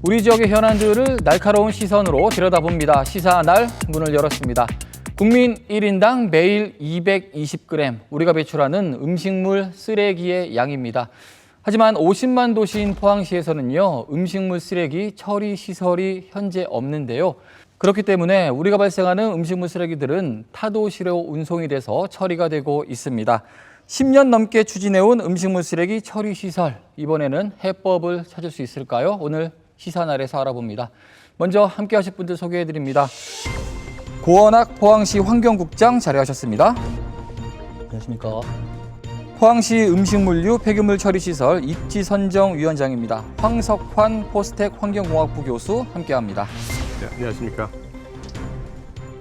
우리 지역의 현안들을 날카로운 시선으로 들여다봅니다. 시사날 문을 열었습니다. 국민 1인당 매일 220g 우리가 배출하는 음식물 쓰레기의 양입니다. 하지만 50만 도시인 포항시에서는요, 음식물 쓰레기 처리 시설이 현재 없는데요. 그렇기 때문에 우리가 발생하는 음식물 쓰레기들은 타도시로 운송이 돼서 처리가 되고 있습니다. 10년 넘게 추진해온 음식물 쓰레기 처리 시설, 이번에는 해법을 찾을 수 있을까요? 오늘 시사날에서 알아봅니다. 먼저 함께 하실 분들 소개해드립니다. 고원학 포항시 환경국장 자리하셨습니다. 안녕하십니까. 포항시 음식물류 폐기물 처리 시설 입지선정위원장입니다. 황석환 포스텍 환경공학부 교수 함께합니다. 네, 안녕하십니까.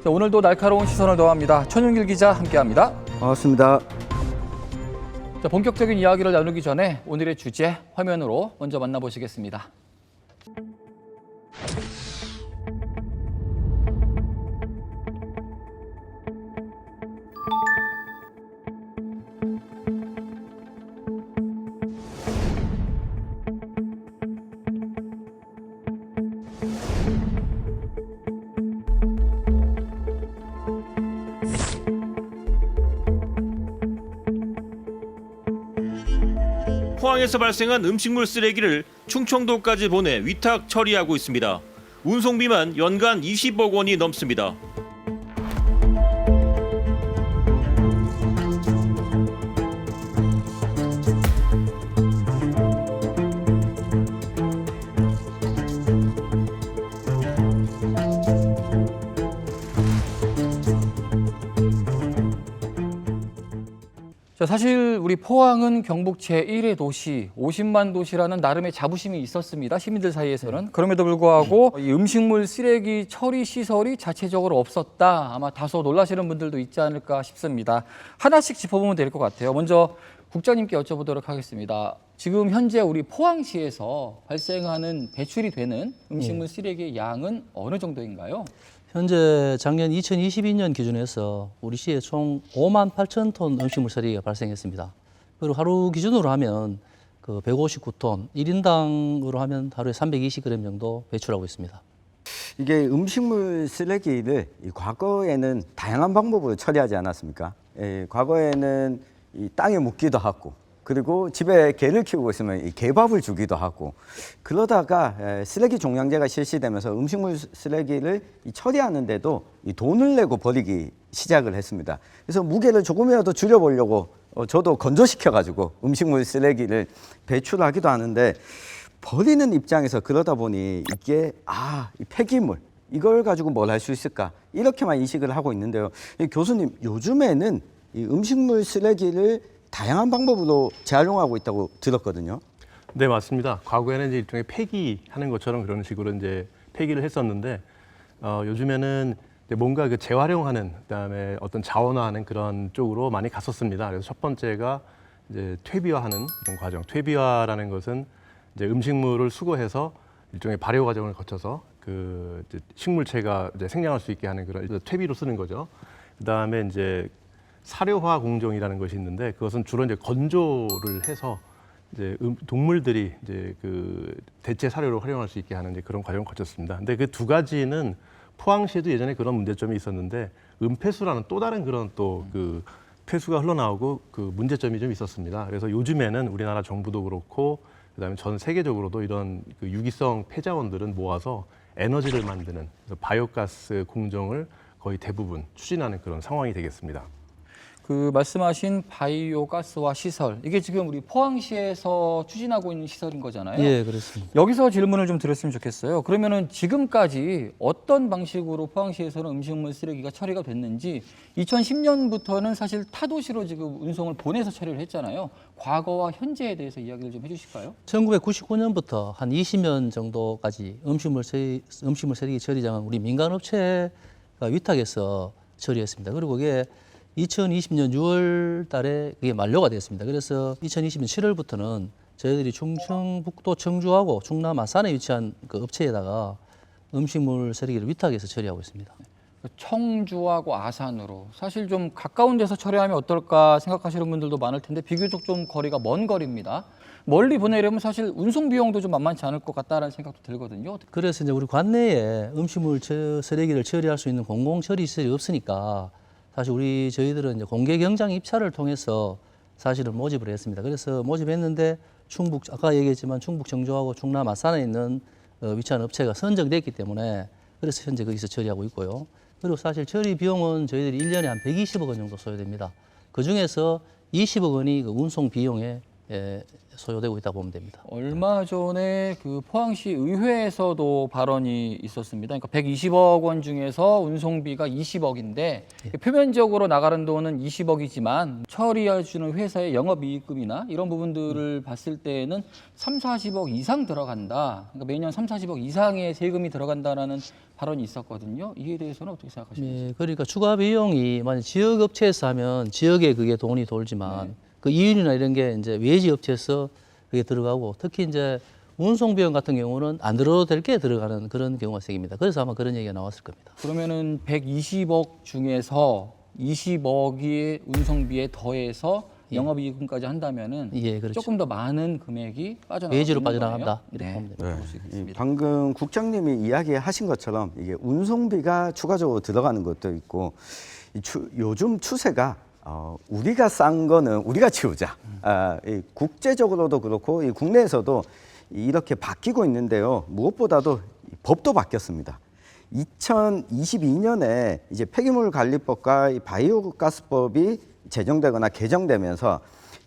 자, 오늘도 날카로운 시선을 더합니다. 천윤길 기자 함께합니다. 반갑습니다. 자, 본격적인 이야기를 나누기 전에 오늘의 주제 화면으로 먼저 만나보시겠습니다. 포항에서 발생한 음식물 쓰레기를 충청도까지 보내 위탁 처리하고 있습니다. 운송비만 연간 20억 원이 넘습니다. 자, 사실 우리 포항은 경북 제1의 도시, 50만 도시라는 나름의 자부심이 있었습니다. 시민들 사이에서는. 그럼에도 불구하고 이 음식물 쓰레기 처리 시설이 자체적으로 없었다. 아마 다소 놀라시는 분들도 있지 않을까 싶습니다. 하나씩 짚어보면 될 것 같아요. 먼저 국장님께 여쭤보도록 하겠습니다. 지금 현재 우리 포항시에서 발생하는 배출이 되는 음식물 쓰레기의 양은 어느 정도인가요? 현재 작년 2022년 기준에서 우리 시에 총 5만 8천 톤 음식물 쓰레기가 발생했습니다. 그리고 하루 기준으로 하면 그 159톤, 1인당으로 하면 하루에 320g 정도 배출하고 있습니다. 이게 음식물 쓰레기를 과거에는 다양한 방법으로 처리하지 않았습니까? 과거에는 이 땅에 묻기도 하고, 그리고 집에 개를 키우고 있으면 이 개밥을 주기도 하고, 그러다가 쓰레기 종량제가 실시되면서 음식물 쓰레기를 처리하는데도 이 돈을 내고 버리기 시작을 했습니다. 그래서 무게를 조금이라도 줄여보려고 저도 건조시켜가지고 음식물 쓰레기를 배출하기도 하는데, 버리는 입장에서 그러다 보니 이게 이 폐기물, 이걸 가지고 뭘 할 수 있을까, 이렇게만 인식을 하고 있는데요. 교수님, 요즘에는 이 음식물 쓰레기를 다양한 방법으로 재활용하고 있다고 들었거든요. 네, 맞습니다. 과거에는 이제 일종의 폐기하는 것처럼 그런 식으로 이제 폐기를 했었는데, 요즘에는 이제 뭔가 그 재활용하는, 그다음에 어떤 자원화하는 그런 쪽으로 많이 갔었습니다. 그래서 첫 번째가 이제 퇴비화하는 그런 과정. 퇴비화라는 것은 이제 음식물을 수거해서 일종의 발효 과정을 거쳐서 그 이제 식물체가 이제 생장할 수 있게 하는 그런 퇴비로 쓰는 거죠. 그다음에 이제 사료화 공정이라는 것이 있는데, 그것은 주로 이제 건조를 해서 이제 동물들이 이제 그 대체 사료로 활용할 수 있게 하는 이제 그런 과정을 거쳤습니다. 근데 그 두 가지는 포항시에도 예전에 그런 문제점이 있었는데, 은폐수라는 또 다른 그런 또 그 폐수가 흘러나오고 그 문제점이 좀 있었습니다. 그래서 요즘에는 우리나라 정부도 그렇고 그다음에 전 세계적으로도 이런 그 유기성 폐자원들은 모아서 에너지를 만드는, 그래서 바이오가스 공정을 거의 대부분 추진하는 그런 상황이 되겠습니다. 그 말씀하신 바이오가스화 시설, 이게 지금 우리 포항시에서 추진하고 있는 시설인 거잖아요. 예, 그렇습니다. 여기서 질문을 좀 드렸으면 좋겠어요. 그러면은 지금까지 어떤 방식으로 포항시에서는 음식물 쓰레기가 처리가 됐는지, 2010년부터는 사실 타도시로 지금 운송을 보내서 처리를 했잖아요. 과거와 현재에 대해서 이야기를 좀 해주실까요? 1999년부터 한 20년 정도까지 음식물 쓰레기 처리장은 우리 민간업체가 위탁해서 처리했습니다. 그리고 그게 2020년 6월 달에 그게 만료가 됐습니다. 그래서 2020년 7월부터는 저희들이 충청북도 청주하고 충남 아산에 위치한 그 업체에다가 음식물 쓰레기를 위탁해서 처리하고 있습니다. 청주하고 아산으로 사실 좀 가까운 데서 처리하면 어떨까 생각하시는 분들도 많을 텐데 비교적 좀 거리가 먼 거리입니다. 멀리 보내려면 사실 운송 비용도 좀 만만치 않을 것 같다라는 생각도 들거든요. 그래서 이제 우리 관내에 음식물 쓰레기를 처리할 수 있는 공공 처리 시설이 없으니까 사실 저희들은 이제 공개 경장 입찰을 통해서 사실은 모집을 했습니다. 그래서 모집했는데 아까 얘기했지만 충북 정조하고 충남 아산에 있는 위치한 업체가 선정됐기 때문에 그래서 현재 거기서 처리하고 있고요. 그리고 사실 처리 비용은 저희들이 1년에 한 120억 원 정도 소요됩니다. 그 중에서 20억 원이 그 운송 비용에 소요되고 있다고 보면 됩니다. 얼마 전에 그 포항시 의회에서도 발언이 있었습니다. 그러니까 120억 원 중에서 운송비가 20억인데 표면적으로 나가는 돈은 20억이지만 처리해 주는 회사의 영업이익금이나 이런 부분들을 봤을 때는 3, 40억 이상 들어간다. 그러니까 매년 3, 40억 이상의 세금이 들어간다라는 발언이 있었거든요. 이에 대해서는 어떻게 생각하십니까? 네, 그러니까 추가 비용이 만약 지역 업체에서 하면 지역에 그게 돈이 돌지만 그 이윤이나 이런 게 이제 외지 업체에서 그게 들어가고 특히 이제 운송 비용 같은 경우는 안 들어도 될 게 들어가는 그런 경우가 생깁니다. 그래서 아마 그런 얘기가 나왔을 겁니다. 그러면은 120억 중에서 20억이 운송비에 더해서 영업이익금까지 한다면은 예, 그렇죠. 조금 더 많은 금액이 외지로 빠져나간다. 빠져나간다. 이렇게 보면 됩니다. 볼수 있겠습니다. 방금 국장님이 이야기하신 것처럼 이게 운송비가 추가적으로 들어가는 것도 있고 요즘 추세가 우리가 싼 거는 우리가 치우자. 이 국제적으로도 그렇고 이 국내에서도 이렇게 바뀌고 있는데요. 무엇보다도 법도 바뀌었습니다. 2022년에 이제 폐기물관리법과 이 바이오가스법이 제정되거나 개정되면서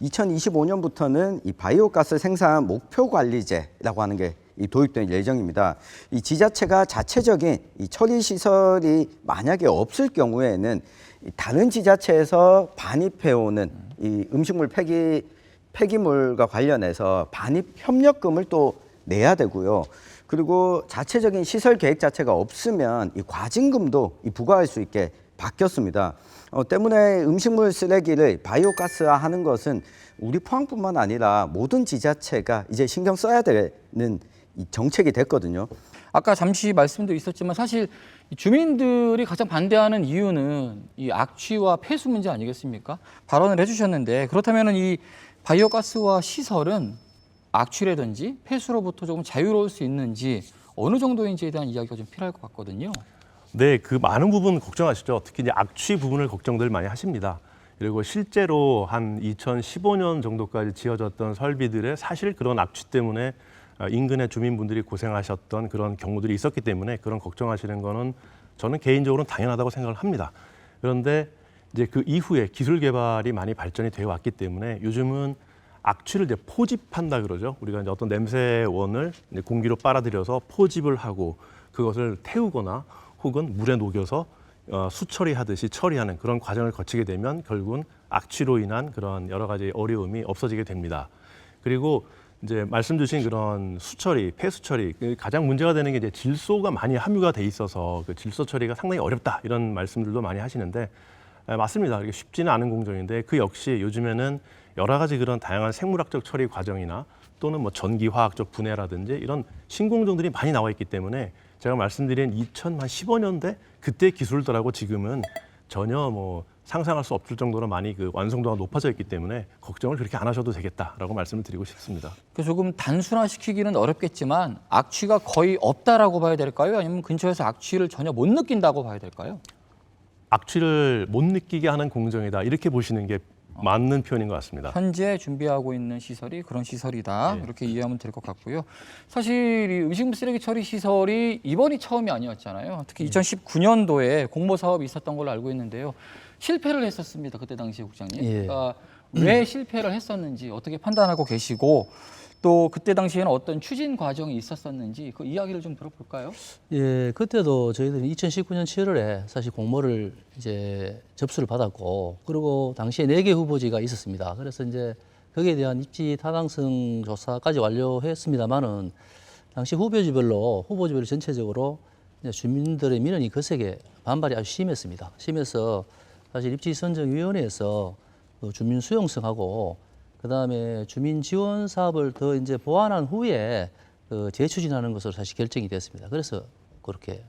2025년부터는 이 바이오가스 생산 목표 관리제라고 하는 게 도입될 예정입니다. 이 지자체가 자체적인 이 처리 시설이 만약에 없을 경우에는 다른 지자체에서 반입해오는 이 음식물 폐기물과 관련해서 반입 협력금을 또 내야 되고요. 그리고 자체적인 시설 계획 자체가 없으면 이 과징금도 부과할 수 있게 바뀌었습니다. 때문에 음식물 쓰레기를 바이오가스화하는 것은 우리 포항뿐만 아니라 모든 지자체가 이제 신경 써야 되는 이 정책이 됐거든요. 아까 잠시 말씀도 있었지만 사실 주민들이 가장 반대하는 이유는 이 악취와 폐수 문제 아니겠습니까? 발언을 해주셨는데 그렇다면 이 바이오가스화 시설은 악취라든지 폐수로부터 조금 자유로울 수 있는지 어느 정도인지에 대한 이야기가 좀 필요할 것 같거든요. 네, 그 많은 부분 걱정하시죠. 특히 이제 악취 부분을 걱정들 많이 하십니다. 그리고 실제로 한 2015년 정도까지 지어졌던 설비들의 사실 그런 악취 때문에 인근의 주민분들이 고생하셨던 그런 경우들이 있었기 때문에 그런 걱정하시는 거는 저는 개인적으로는 당연하다고 생각을 합니다. 그런데 이제 그 이후에 기술 개발이 많이 발전이 되어 왔기 때문에 요즘은 악취를 이제 포집한다 그러죠. 우리가 이제 어떤 냄새원을 이제 공기로 빨아들여서 포집을 하고 그것을 태우거나 혹은 물에 녹여서 수처리하듯이 처리하는 그런 과정을 거치게 되면 결국은 악취로 인한 그런 여러 가지 어려움이 없어지게 됩니다. 그리고 이제 말씀 주신 그런 수처리, 폐수처리 가장 문제가 되는 게 이제 질소가 많이 함유가 돼 있어서 그 질소 처리가 상당히 어렵다 이런 말씀들도 많이 하시는데 맞습니다. 이게 쉽지는 않은 공정인데 그 역시 요즘에는 여러 가지 그런 다양한 생물학적 처리 과정이나 또는 뭐 전기화학적 분해라든지 이런 신공정들이 많이 나와 있기 때문에 제가 말씀드린 2015년대 그때 기술들하고 지금은 전혀 뭐 상상할 수 없을 정도로 많이 그 완성도가 높아져 있기 때문에 걱정을 그렇게 안 하셔도 되겠다라고 말씀을 드리고 싶습니다. 조금 단순화시키기는 어렵겠지만 악취가 거의 없다라고 봐야 될까요? 아니면 근처에서 악취를 전혀 못 느낀다고 봐야 될까요? 악취를 못 느끼게 하는 공정이다 이렇게 보시는 게 맞는 표현인 것 같습니다. 현재 준비하고 있는 시설이 그런 시설이다. 네. 이렇게 이해하면 될 것 같고요. 사실 이 음식물 쓰레기 처리 시설이 이번이 처음이 아니었잖아요. 특히 2019년도에 공모 사업이 있었던 걸로 알고 있는데요. 실패를 했었습니다. 그때 당시에 국장님. 예. 그러니까 왜 실패를 했었는지 어떻게 판단하고 계시고 또 그때 당시에는 어떤 추진 과정이 있었었는지 그 이야기를 좀 들어볼까요? 예, 그때도 저희들이 2019년 7월에 사실 공모를 이제 접수를 받았고, 그리고 당시에 4개 후보지가 있었습니다. 그래서 이제 거기에 대한 입지 타당성 조사까지 완료했습니다만은 당시 후보지별로 전체적으로 이제 주민들의 민원이 거세게 반발이 아주 심했습니다. 심해서 사실 입지선정위원회에서 그 주민 수용성하고 그다음에 주민 지원 사업을 더 이제 보완한 후에 그 재추진하는 것으로 사실 결정이 됐습니다. 그래서 그렇게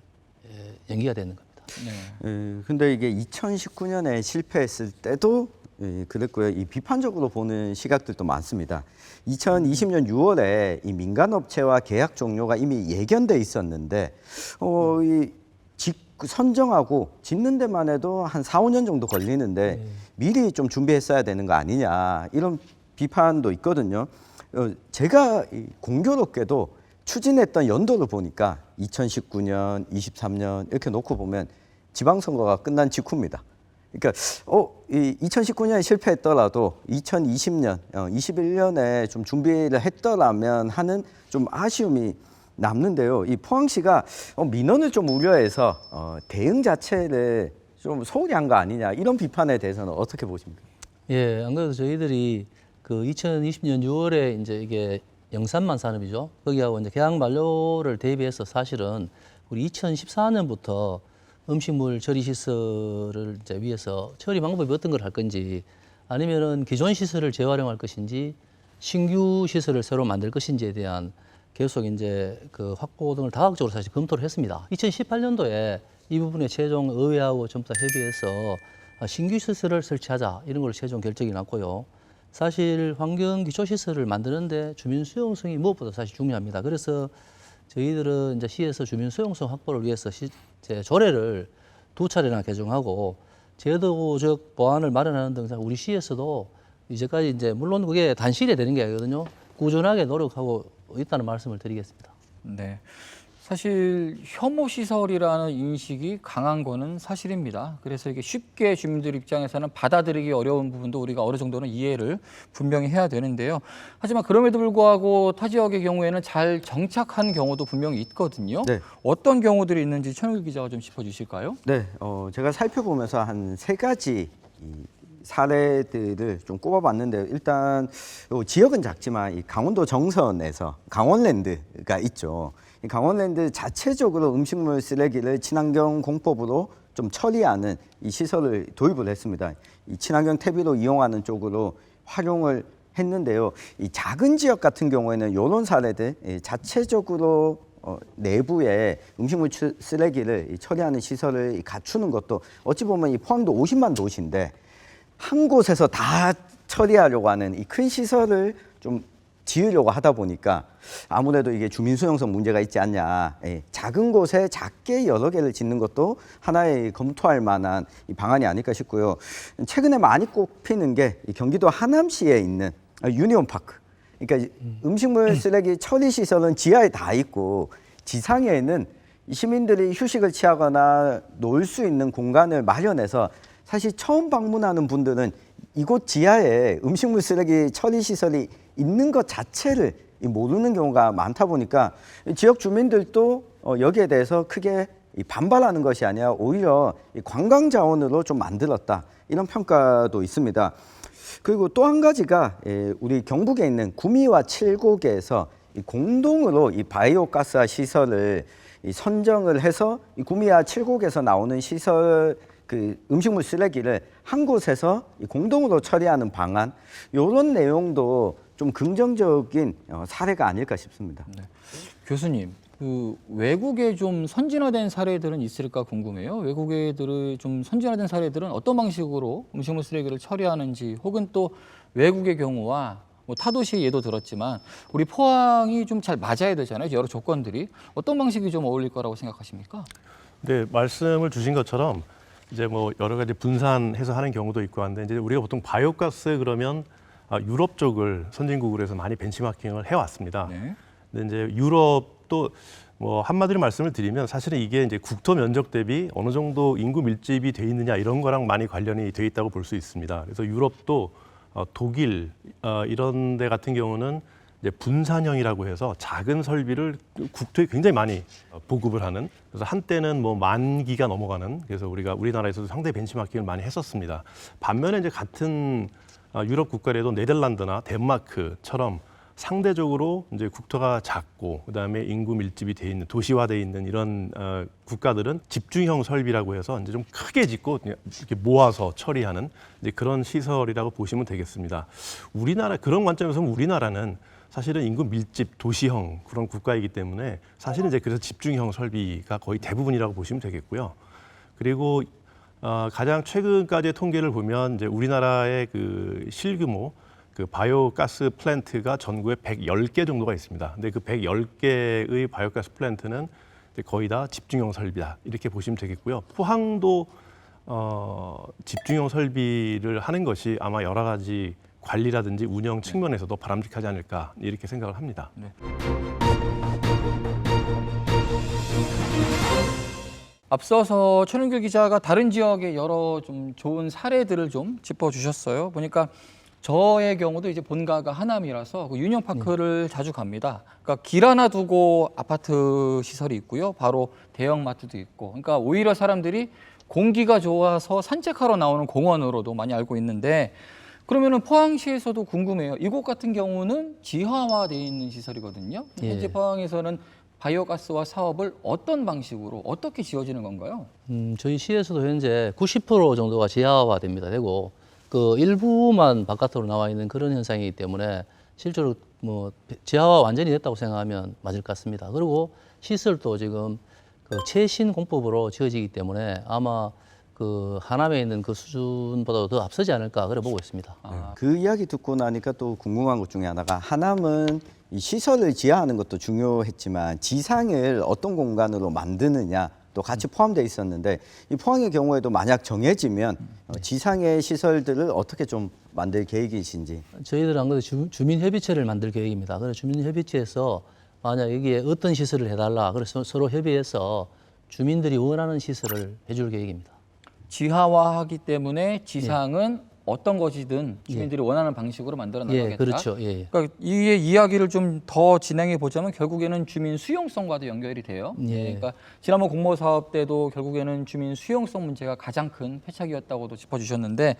연기가 되는 겁니다. 네. 근데 이게 2019년에 실패했을 때도 예, 그랬고요. 이 비판적으로 보는 시각들도 많습니다. 2020년 6월에 이 민간업체와 계약 종료가 이미 예견돼 있었는데 선정하고 짓는 데만 해도 한 4, 5년 정도 걸리는데 미리 좀 준비했어야 되는 거 아니냐 이런 비판도 있거든요. 제가 공교롭게도 추진했던 연도를 보니까 2019년, 23년 이렇게 놓고 보면 지방선거가 끝난 직후입니다. 그러니까 2019년에 실패했더라도 2020년, 21년에 좀 준비를 했더라면 하는 좀 아쉬움이 남는데요. 이 포항시가 민원을 좀 우려해서 대응 자체를 좀 소홀히 한 거 아니냐 이런 비판에 대해서는 어떻게 보십니까? 예, 안 그래도 저희들이 그 2020년 6월에 이제 이게 영산만 산업이죠. 거기하고 이제 계약 만료를 대비해서 사실은 우리 2014년부터 음식물 처리 시설을 이제 위해서 처리 방법이 어떤 걸 할 건지 아니면은 기존 시설을 재활용할 것인지 신규 시설을 새로 만들 것인지에 대한 계속 이제 그 확보 등을 다각적으로 사실 검토를 했습니다. 2018년도에 이 부분에 최종 의회하고 전부 다 협의해서 신규 시설을 설치하자 이런 걸 최종 결정이 났고요. 사실 환경 기초 시설을 만드는데 주민 수용성이 무엇보다 사실 중요합니다. 그래서 저희들은 이제 시에서 주민 수용성 확보를 위해서 이제 조례를 2차례나 개정하고 제도적 보완을 마련하는 등 우리 시에서도 이제까지 이제 물론 그게 단실에 되는 게 아니거든요. 꾸준하게 노력하고 있다는 말씀을 드리겠습니다. 네. 사실 혐오 시설이라는 인식이 강한 거는 사실입니다. 그래서 이게 쉽게 주민들 입장에서는 받아들이기 어려운 부분도 우리가 어느 정도는 이해를 분명히 해야 되는데요. 하지만 그럼에도 불구하고 타 지역의 경우에는 잘 정착한 경우도 분명히 있거든요. 네. 어떤 경우들이 있는지 천일 기자가 좀 짚어주실까요? 네, 제가 살펴보면서 한 3가지 사례들을 좀 꼽아봤는데요. 일단 지역은 작지만 이 강원도 정선에서 강원랜드가 있죠. 이 강원랜드 자체적으로 음식물 쓰레기를 친환경 공법으로 좀 처리하는 이 시설을 도입을 했습니다. 이 친환경 퇴비로 이용하는 쪽으로 활용을 했는데요. 이 작은 지역 같은 경우에는 이런 사례들 자체적으로 내부에 음식물 쓰레기를 처리하는 시설을 갖추는 것도 어찌 보면 이 포항도 50만 도시인데 한 곳에서 다 처리하려고 하는 이 큰 시설을 좀 지으려고 하다 보니까 아무래도 이게 주민 수용성 문제가 있지 않냐. 작은 곳에 작게 여러 개를 짓는 것도 하나의 검토할 만한 이 방안이 아닐까 싶고요. 최근에 많이 꼽히는 게 이 경기도 하남시에 있는 유니온파크. 그러니까 음식물 쓰레기 처리 시설은 지하에 다 있고 지상에는 시민들이 휴식을 취하거나 놀 수 있는 공간을 마련해서 사실 처음 방문하는 분들은 이곳 지하에 음식물 쓰레기 처리 시설이 있는 것 자체를 모르는 경우가 많다 보니까 지역 주민들도 여기에 대해서 크게 반발하는 것이 아니라 오히려 관광 자원으로 좀 만들었다 이런 평가도 있습니다. 그리고 또 한 가지가 우리 경북에 있는 구미와 칠곡에서 공동으로 이 바이오가스 시설을 선정을 해서 이 구미와 칠곡에서 나오는 시설 그 음식물 쓰레기를 한 곳에서 공동으로 처리하는 방안 이런 내용도 좀 긍정적인 사례가 아닐까 싶습니다. 네. 교수님, 그 외국에 좀 선진화된 사례들은 있을까 궁금해요. 외국에들의 좀 선진화된 사례들은 어떤 방식으로 음식물 쓰레기를 처리하는지 혹은 또 외국의 경우와 뭐 타도시의 예도 들었지만 우리 포항이 좀 잘 맞아야 되잖아요. 여러 조건들이 어떤 방식이 좀 어울릴 거라고 생각하십니까? 네, 말씀을 주신 것처럼 이제 뭐 여러 가지 분산해서 하는 경우도 있고 한데 이제 우리가 보통 바이오가스 그러면 유럽 쪽을 선진국으로 해서 많이 벤치마킹을 해왔습니다. 네. 근데 이제 유럽도 뭐 한마디로 말씀을 드리면 사실은 이게 이제 국토 면적 대비 어느 정도 인구 밀집이 돼 있느냐 이런 거랑 많이 관련이 돼 있다고 볼 수 있습니다. 그래서 유럽도 독일 이런 데 같은 경우는 이제 분산형이라고 해서 작은 설비를 국토에 굉장히 많이 보급을 하는 그래서 한때는 뭐 10,000기가 넘어가는 그래서 우리나라에서도 상당히 벤치마킹을 많이 했었습니다. 반면에 이제 같은 유럽 국가라도 네덜란드나 덴마크처럼 상대적으로 이제 국토가 작고 그다음에 인구 밀집이 돼 있는 도시화돼 있는 이런 국가들은 집중형 설비라고 해서 이제 좀 크게 짓고 이렇게 모아서 처리하는 이제 그런 시설이라고 보시면 되겠습니다. 우리나라 그런 관점에서 보면 우리나라는 사실은 인구 밀집 도시형 그런 국가이기 때문에 사실은 이제 그래서 집중형 설비가 거의 대부분이라고 보시면 되겠고요. 그리고 가장 최근까지의 통계를 보면 이제 우리나라의 그 실규모 그 바이오가스 플랜트가 전국에 110개 정도가 있습니다. 근데 그 110개의 바이오가스 플랜트는 이제 거의 다 집중형 설비다 이렇게 보시면 되겠고요. 포항도 집중형 설비를 하는 것이 아마 여러 가지 관리라든지 운영 측면에서도 바람직하지 않을까 이렇게 생각을 합니다. 앞서서 최능규 기자가 다른 지역의 여러 좀 좋은 사례들을 좀 짚어주셨어요. 보니까 저의 경우도 이제 본가가 하남이라서 그 유니온파크를 자주 갑니다. 그러니까 길 하나 두고 아파트 시설이 있고요. 바로 대형마트도 있고. 그러니까 오히려 사람들이 공기가 좋아서 산책하러 나오는 공원으로도 많이 알고 있는데 그러면은 포항시에서도 궁금해요. 이곳 같은 경우는 지하화되어 있는 시설이거든요. 현재 포항에서는 바이오가스화 사업을 어떤 방식으로 어떻게 지어지는 건가요? 저희 시에서도 현재 90% 정도가 지하화됩니다. 되고 그 일부만 바깥으로 나와 있는 그런 현상이기 때문에 실제로 뭐 지하화 완전히 됐다고 생각하면 맞을 것 같습니다. 그리고 시설도 지금 그 최신 공법으로 지어지기 때문에 아마 그 하남에 있는 그 수준보다도 더 앞서지 않을까 그래 보고 있습니다. 그 이야기 듣고 나니까 또 궁금한 것 중에 하나가 하남은 이 시설을 지하하는 것도 중요했지만 지상을 어떤 공간으로 만드느냐 또 같이 포함되어 있었는데 이 포항의 경우에도 만약 정해지면 지상의 시설들을 어떻게 좀 만들 계획이신지. 저희들은 안 그래도 주민협의체를 만들 계획입니다. 그래서 주민협의체에서 만약 여기에 어떤 시설을 해달라 그래서 서로 협의해서 주민들이 원하는 시설을 해줄 계획입니다. 지하화하기 때문에 지상은 어떤 것이든 주민들이 원하는 방식으로 만들어 나가겠다. 그렇죠. 그러니까 이 이야기를 좀 더 진행해 보자면 결국에는 주민 수용성과도 연결이 돼요. 그러니까 지난번 공모 사업 때도 결국에는 주민 수용성 문제가 가장 큰 패착이었다고도 짚어주셨는데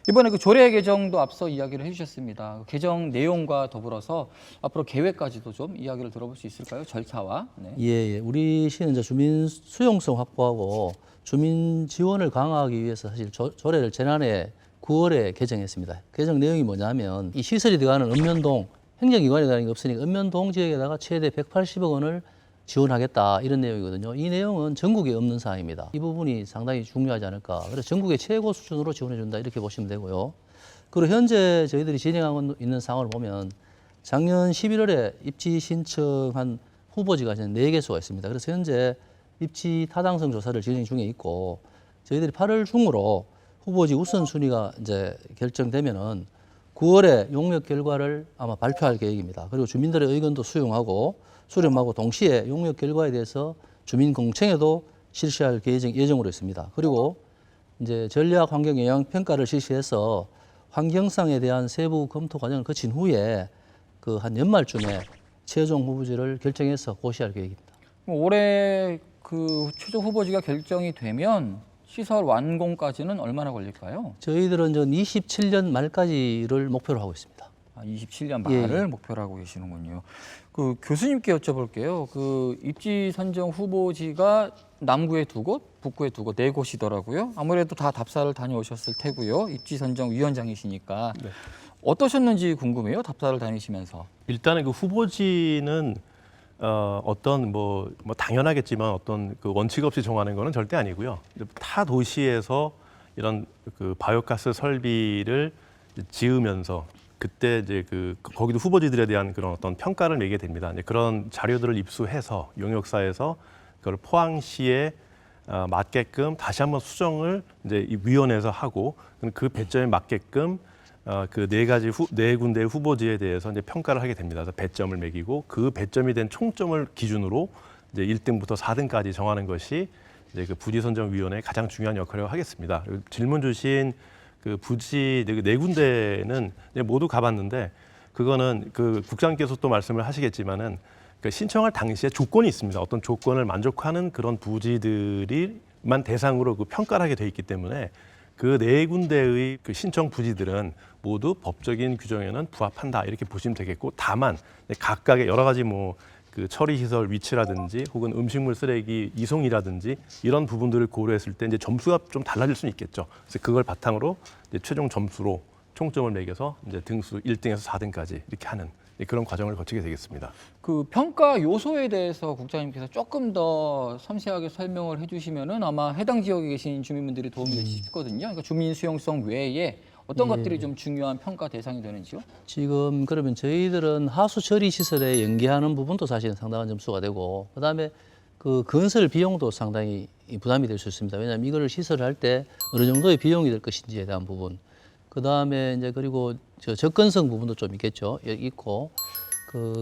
이번에 그 조례 개정도 앞서 이야기를 해주셨습니다. 그 개정 내용과 더불어서 앞으로 계획까지도 좀 이야기를 들어볼 수 있을까요? 절차와. 네. 우리 시는 이제 주민 수용성 확보하고 주민 지원을 강화하기 위해서 사실 조례를 지난해 9월에 개정했습니다. 개정 내용이 뭐냐면 이 시설이 들어가는 읍면동 행정기관에 들어가는 게 없으니까 읍면동 지역에다가 최대 180억 원을 지원하겠다 이런 내용이거든요. 이 내용은 전국에 없는 사항입니다. 이 부분이 상당히 중요하지 않을까. 그래서 전국의 최고 수준으로 지원해준다 이렇게 보시면 되고요. 그리고 현재 저희들이 진행하고 있는 상황을 보면 작년 11월에 입지 신청한 후보지가 지금 4개소가 있습니다. 그래서 현재 입지 타당성 조사를 진행 중에 있고 저희들이 8월 중으로 후보지 우선순위가 이제 결정되면은 9월에 용역 결과를 아마 발표할 계획입니다. 그리고 주민들의 의견도 수렴하고 동시에 용역 결과에 대해서 주민 공청회도 실시할 예정으로 있습니다. 그리고 이제 전략 환경 영향 평가를 실시해서 환경상에 대한 세부 검토 과정을 거친 후에 그 한 연말쯤에 최종 후보지를 결정해서 고시할 계획입니다. 올해 그 최종 후보지가 결정이 되면 시설 완공까지는 얼마나 걸릴까요? 저희들은 전 27년 말까지를 목표로 하고 있습니다. 27년 말을 목표로 하고 계시는군요. 그 교수님께 여쭤볼게요. 그 입지 선정 후보지가 남구에 2곳, 북구에 2곳, 4곳이더라고요. 아무래도 다 답사를 다녀오셨을 테고요. 입지 선정 위원장이시니까 어떠셨는지 궁금해요. 답사를 다니시면서. 일단은 그 후보지는 어떤 뭐 당연하겠지만 어떤 그 원칙 없이 정하는 거는 절대 아니고요. 타 도시에서 이런 그 바이오가스 설비를 지으면서 그때 이제 거기도 후보지들에 대한 그런 어떤 평가를 내게 됩니다. 이제 그런 자료들을 입수해서 용역사에서 그걸 포항시에 맞게끔 다시 한번 수정을 이제 이 위원회에서 하고 그 배점에 맞게끔 그 네 군데의 후보지에 대해서 이제 평가를 하게 됩니다. 그래서 배점을 매기고 그 배점이 된 총점을 기준으로 이제 1등부터 4등까지 정하는 것이 이제 그 부지선정위원회의 가장 중요한 역할을 하겠습니다. 질문 주신 그 부지 네 군데는 모두 가봤는데 그거는 그 국장께서 또 말씀을 하시겠지만은 그 신청할 당시에 조건이 있습니다. 어떤 조건을 만족하는 그런 부지들이만 대상으로 그 평가를 하게 돼 있기 때문에 그 4군데의 그 신청 부지들은 모두 법적인 규정에는 부합한다 이렇게 보시면 되겠고 다만 각각의 여러 가지 그 처리 시설 위치라든지 혹은 음식물 쓰레기 이송이라든지 이런 부분들을 고려했을 때 이제 점수가 좀 달라질 수는 있겠죠. 그래서 그걸 바탕으로 이제 최종 점수로 총점을 매겨서 이제 등수 1등에서 4등까지 이렇게 하는 그런 과정을 거치게 되겠습니다. 그 평가 요소에 대해서 국장님께서 조금 더 섬세하게 설명을 해주시면은 아마 해당 지역에 계신 주민분들이 도움이 될 수 있거든요. 그러니까 주민 수용성 외에 어떤 것들이 좀 중요한 평가 대상이 되는지요? 지금 그러면 저희들은 하수 처리 시설에 연계하는 부분도 사실은 상당한 점수가 되고, 그다음에 그 건설 비용도 상당히 부담이 될 수 있습니다. 왜냐하면 이거를 시설할 때 어느 정도의 비용이 될 것인지에 대한 부분, 그다음에 이제 그리고 저 접근성 부분도 좀 있겠죠. 있고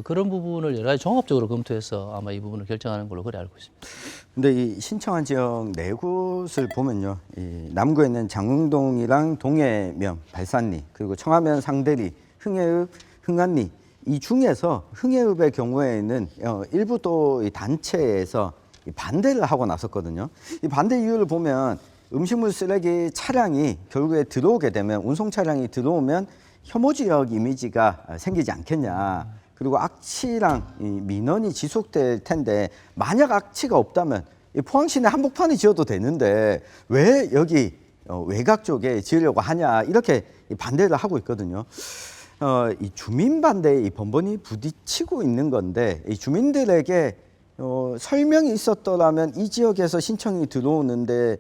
그런 부분을 여러 가지 종합적으로 검토해서 아마 이 부분을 결정하는 걸로 그래 알고 있습니다. 근데 이 신청한 지역 네 곳을 보면요, 이 남구에 있는 장흥동이랑 동해면, 발산리, 그리고 청하면, 상대리, 흥해읍, 흥안리, 이 중에서 흥해읍의 경우에는 일부 또 이 단체에서 이 반대를 하고 나섰거든요. 이 반대 이유를 보면 음식물 쓰레기 차량이 결국에 들어오게 되면, 운송 차량이 들어오면 혐오 지역 이미지가 생기지 않겠냐. 그리고 악취랑 이 민원이 지속될 텐데, 만약 악취가 없다면 이 포항시내 한복판에 지어도 되는데 왜 여기 외곽 쪽에 지으려고 하냐, 이렇게 반대를 하고 있거든요. 이 주민 반대에 이 번번이 부딪히고 있는 건데, 이 주민들에게 설명이 있었더라면 이 지역에서 신청이 들어오는데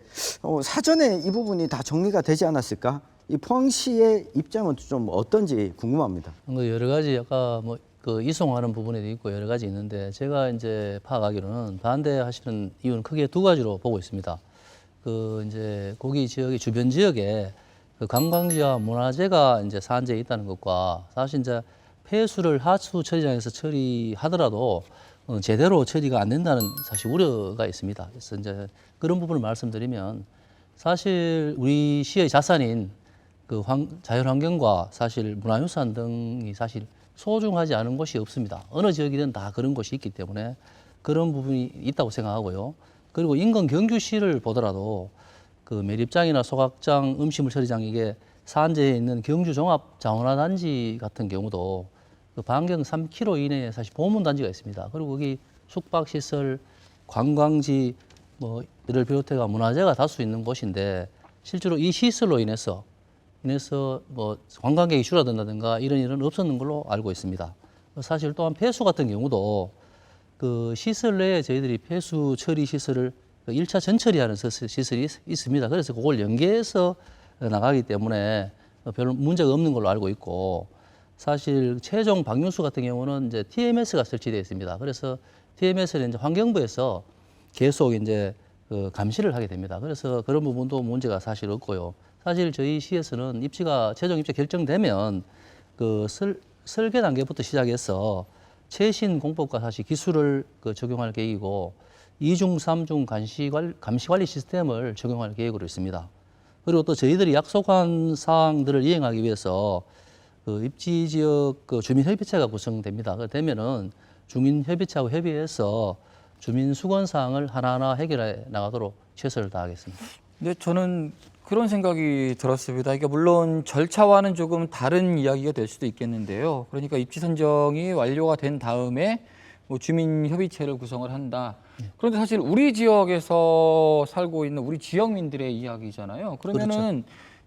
사전에 이 부분이 다 정리가 되지 않았을까? 이 포항시의 입장은 좀 어떤지 궁금합니다. 여러 가지 아까 그 이송하는 부분에도 있고 여러 가지 있는데, 제가 이제 파악하기로는 반대하시는 이유는 크게 두 가지로 보고 있습니다. 그 이제 거기 지역의 주변 지역에 그 관광지와 문화재가 이제 산재에 있다는 것과, 사실 이제 폐수를 하수 처리장에서 처리하더라도 제대로 처리가 안 된다는 사실 우려가 있습니다. 그래서 이제 그런 부분을 말씀드리면, 사실 우리 시의 자산인 그 자연환경과 사실 문화유산 등이 사실 소중하지 않은 곳이 없습니다. 어느 지역이든 다 그런 곳이 있기 때문에 그런 부분이 있다고 생각하고요. 그리고 인근 경주시를 보더라도 그 매립장이나 소각장, 음식물 처리장, 이게 산재에 있는 경주 종합 자원화단지 같은 경우도 그 반경 3km 이내에 사실 보문단지가 있습니다. 그리고 거기 숙박시설, 관광지 이를 비롯해가 문화재가 다수 있는 곳인데, 실제로 이 시설로 인해서 관광객이 줄어든다든가 이런 일은 없었는 걸로 알고 있습니다. 사실 또한 폐수 같은 경우도 그 시설 내에 저희들이 폐수 처리 시설을 1차 전처리하는 시설이 있습니다. 그래서 그걸 연계해서 나가기 때문에 별 문제가 없는 걸로 알고 있고, 사실 최종 방류수 같은 경우는 이제 TMS가 설치되어 있습니다. 그래서 TMS는 이제 환경부에서 계속 이제 그 감시를 하게 됩니다. 그래서 그런 부분도 문제가 사실 없고요. 사실 저희 시에서는 최종 입지 결정되면 그 설계 단계부터 시작해서 최신 공법과 사실 기술을 적용할 계획이고, 2중, 3중 감시 관리 시스템을 적용할 계획으로 있습니다. 그리고 또 저희들이 약속한 사항들을 이행하기 위해서 그 입지 지역 그 주민협의체가 구성됩니다. 되면은 주민협의체하고 협의해서 주민 수건 사항을 하나하나 해결해 나가도록 최선을 다하겠습니다. 근데 저는 그런 생각이 들었습니다. 그러니까 물론 절차와는 조금 다른 이야기가 될 수도 있겠는데요. 그러니까 입지 선정이 완료가 된 다음에 주민협의체를 구성을 한다. 그런데 사실 우리 지역에서 살고 있는 우리 지역민들의 이야기잖아요. 그러면은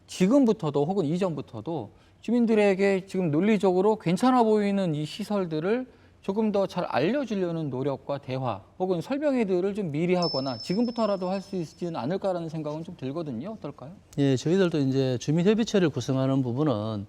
지금부터도 혹은 이전부터도 주민들에게 지금 논리적으로 괜찮아 보이는 이 시설들을 조금 더 잘 알려주려는 노력과 대화 혹은 설명회들을 좀 미리 하거나 지금부터라도 할 수 있지는 않을까라는 생각은 좀 들거든요. 어떨까요? 예, 저희들도 이제 주민협의체를 구성하는 부분은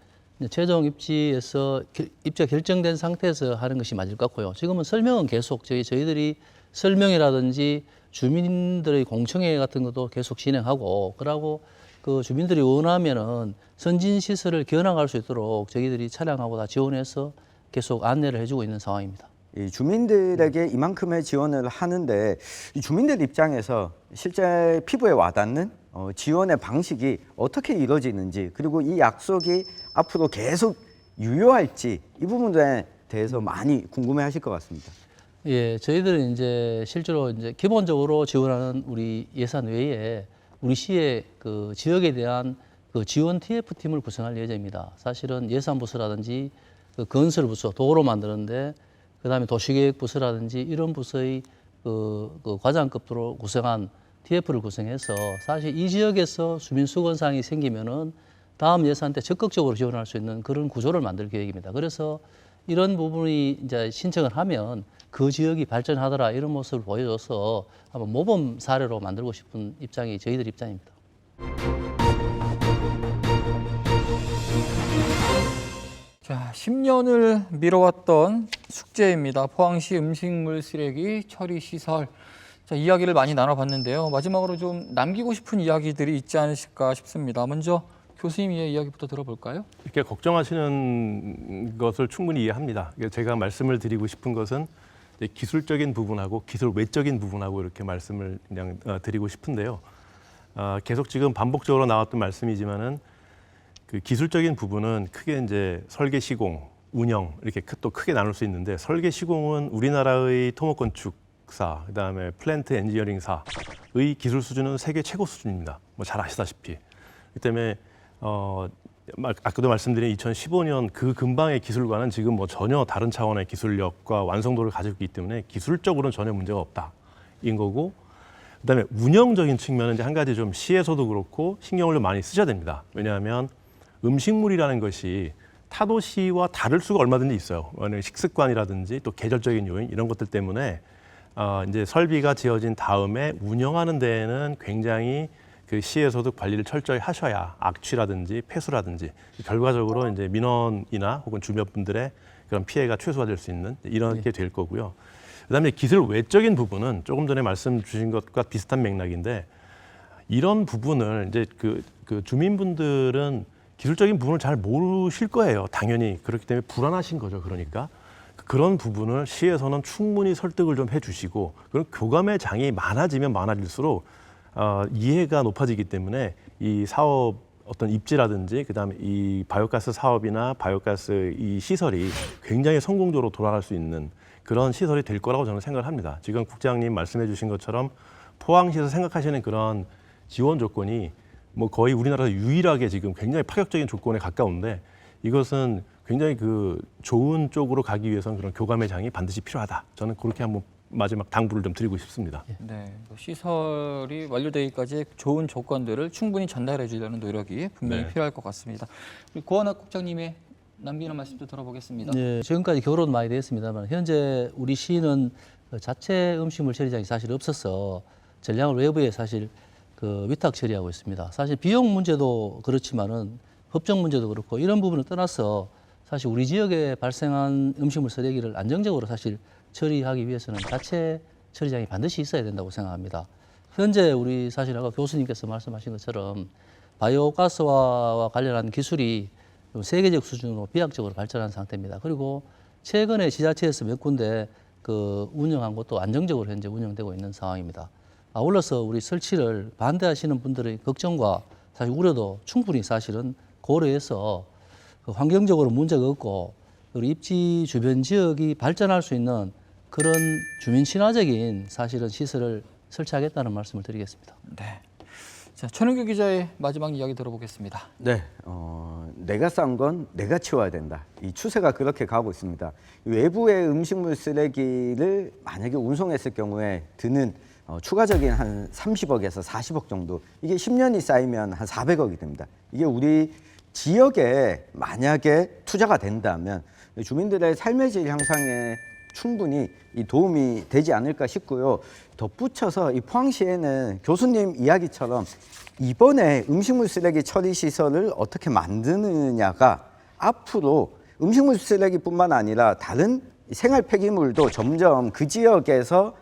최종 입지에서 입지가 결정된 상태에서 하는 것이 맞을 것 같고요. 지금은 설명은 계속 저희들이 설명이라든지 주민들의 공청회 같은 것도 계속 진행하고, 그러고 그 주민들이 원하면은 선진 시설을 견학할 수 있도록 저희들이 차량하고 다 지원해서 계속 안내를 해주고 있는 상황입니다. 이 주민들에게 이만큼의 지원을 하는데, 이 주민들 입장에서 실제 피부에 와닿는 지원의 방식이 어떻게 이루어지는지, 그리고 이 약속이 앞으로 계속 유효할지, 이 부분에 대해서 많이 궁금해하실 것 같습니다. 예, 저희들은 이제 실제로 이제 기본적으로 지원하는 우리 예산 외에 우리 시의 그 지역에 대한 그 지원 TF팀을 구성할 예정입니다. 사실은 예산부서라든지 그 건설부서, 도로 만드는데, 그다음에 도시계획부서라든지 이런 부서의 그 과장급으로 구성한 TF를 구성해서 사실 이 지역에서 주민 수건 사항이 생기면은 다음 예산 때 적극적으로 지원할 수 있는 그런 구조를 만들 계획입니다. 그래서 이런 부분이 이제 신청을 하면 그 지역이 발전하더라 이런 모습을 보여줘서 한번 모범 사례로 만들고 싶은 입장이 저희들 입장입니다. 자, 10년을 미뤄왔던 숙제입니다. 포항시 음식물 쓰레기 처리 시설. 자, 이야기를 많이 나눠봤는데요. 마지막으로 좀 남기고 싶은 이야기들이 있지 않으실까 싶습니다. 먼저 교수님의 이야기부터 들어볼까요? 이렇게 걱정하시는 것을 충분히 이해합니다. 제가 말씀을 드리고 싶은 것은 이제 기술적인 부분하고 기술 외적인 부분하고 이렇게 말씀을 그냥 드리고 싶은데요. 계속 지금 반복적으로 나왔던 말씀이지만은 그 기술적인 부분은 크게 이제 설계 시공, 운영 이렇게 또 크게 나눌 수 있는데 설계 시공은 우리나라의 토목건축사, 그다음에 플랜트 엔지니어링사의 기술 수준은 세계 최고 수준입니다. 뭐 잘 아시다시피. 그 때문에 아까도 말씀드린 2015년 그 근방의 기술과는 지금 뭐 전혀 다른 차원의 기술력과 완성도를 가지고 있기 때문에 기술적으로는 전혀 문제가 없다인 거고, 그다음에 운영적인 측면은 이제 한 가지 좀 시에서도 그렇고 신경을 좀 많이 쓰셔야 됩니다. 왜냐하면 음식물이라는 것이 타 도시와 다를 수가 얼마든지 있어요. 식습관이라든지 또 계절적인 요인 이런 것들 때문에 이제 설비가 지어진 다음에 운영하는 데에는 굉장히 그 시에서도 관리를 철저히 하셔야 악취라든지 폐수라든지 결과적으로 이제 민원이나 혹은 주변 분들의 그런 피해가 최소화될 수 있는 이렇게 될 거고요. 그다음에 기술 외적인 부분은 조금 전에 말씀 주신 것과 비슷한 맥락인데, 이런 부분을 이제 그 주민분들은 기술적인 부분을 잘 모르실 거예요. 당연히. 그렇기 때문에 불안하신 거죠. 그러니까 그런 부분을 시에서는 충분히 설득을 좀 해주시고, 그런 교감의 장이 많아지면 많아질수록 이해가 높아지기 때문에 이 사업 어떤 입지라든지 그다음에 이 바이오가스 사업이나 바이오가스 이 시설이 굉장히 성공적으로 돌아갈 수 있는 그런 시설이 될 거라고 저는 생각을 합니다. 지금 국장님 말씀해 주신 것처럼 포항시에서 생각하시는 그런 지원 조건이 뭐 거의 우리나라에서 유일하게 지금 굉장히 파격적인 조건에 가까운데, 이것은 굉장히 그 좋은 쪽으로 가기 위해서는 그런 교감의 장이 반드시 필요하다. 저는 그렇게 한번 마지막 당부를 좀 드리고 싶습니다. 네, 시설이 완료되기까지 좋은 조건들을 충분히 전달해 주려는 노력이 분명히 네. 필요할 것 같습니다. 고한학 국장님의 남기는 말씀도 들어보겠습니다. 네, 지금까지 결론 많이 됐습니다만 현재 우리 시는 자체 음식물 처리장이 사실 없어서 전량을 외부에 사실 그 위탁 처리하고 있습니다. 사실 비용 문제도 그렇지만은 법적 문제도 그렇고 이런 부분을 떠나서 사실 우리 지역에 발생한 음식물 쓰레기를 안정적으로 사실 처리하기 위해서는 자체 처리장이 반드시 있어야 된다고 생각합니다. 현재 우리 사실 아까 교수님께서 말씀하신 것처럼 바이오가스와 관련한 기술이 세계적 수준으로 비약적으로 발전한 상태입니다. 그리고 최근에 지자체에서 몇 군데 그 운영한 것도 안정적으로 현재 운영되고 있는 상황입니다. 아울러서 우리 설치를 반대하시는 분들의 걱정과 사실 우려도 충분히 사실은 고려해서 그 환경적으로 문제가 없고 그리고 입지 주변 지역이 발전할 수 있는 그런 주민 친화적인 사실은 시설을 설치하겠다는 말씀을 드리겠습니다. 네. 자, 천은규 기자의 마지막 이야기 들어보겠습니다. 네, 내가 싼 건 내가 치워야 된다. 이 추세가 그렇게 가고 있습니다. 외부의 음식물 쓰레기를 만약에 운송했을 경우에 드는 추가적인 한 30억에서 40억 정도, 이게 10년이 쌓이면 한 400억이 됩니다. 이게 우리 지역에 만약에 투자가 된다면 주민들의 삶의 질 향상에 충분히 이 도움이 되지 않을까 싶고요. 덧붙여서 이 포항시에는 교수님 이야기처럼 이번에 음식물 쓰레기 처리 시설을 어떻게 만드느냐가 앞으로 음식물 쓰레기뿐만 아니라 다른 생활 폐기물도 점점 그 지역에서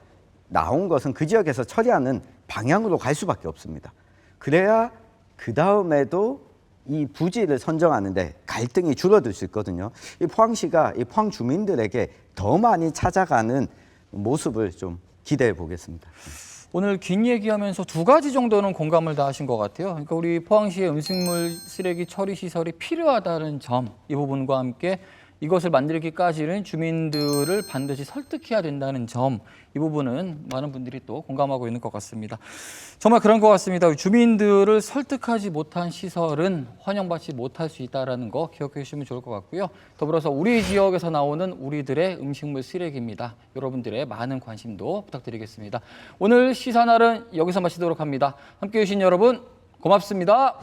나온 것은 그 지역에서 처리하는 방향으로 갈 수밖에 없습니다. 그래야 그 다음에도 이 부지를 선정하는데 갈등이 줄어들 수 있거든요. 이 포항시가 이 포항 주민들에게 더 많이 찾아가는 모습을 좀 기대해 보겠습니다. 오늘 긴 얘기하면서 두 가지 정도는 공감을 다 하신 것 같아요. 그러니까 우리 포항시의 음식물 쓰레기 처리 시설이 필요하다는 점, 이 부분과 함께 이것을 만들기까지는 주민들을 반드시 설득해야 된다는 점, 이 부분은 많은 분들이 또 공감하고 있는 것 같습니다. 정말 그런 것 같습니다. 주민들을 설득하지 못한 시설은 환영받지 못할 수 있다는 거 기억해 주시면 좋을 것 같고요. 더불어서 우리 지역에서 나오는 우리들의 음식물 쓰레기입니다. 여러분들의 많은 관심도 부탁드리겠습니다. 오늘 시사날은 여기서 마치도록 합니다. 함께해 주신 여러분 고맙습니다.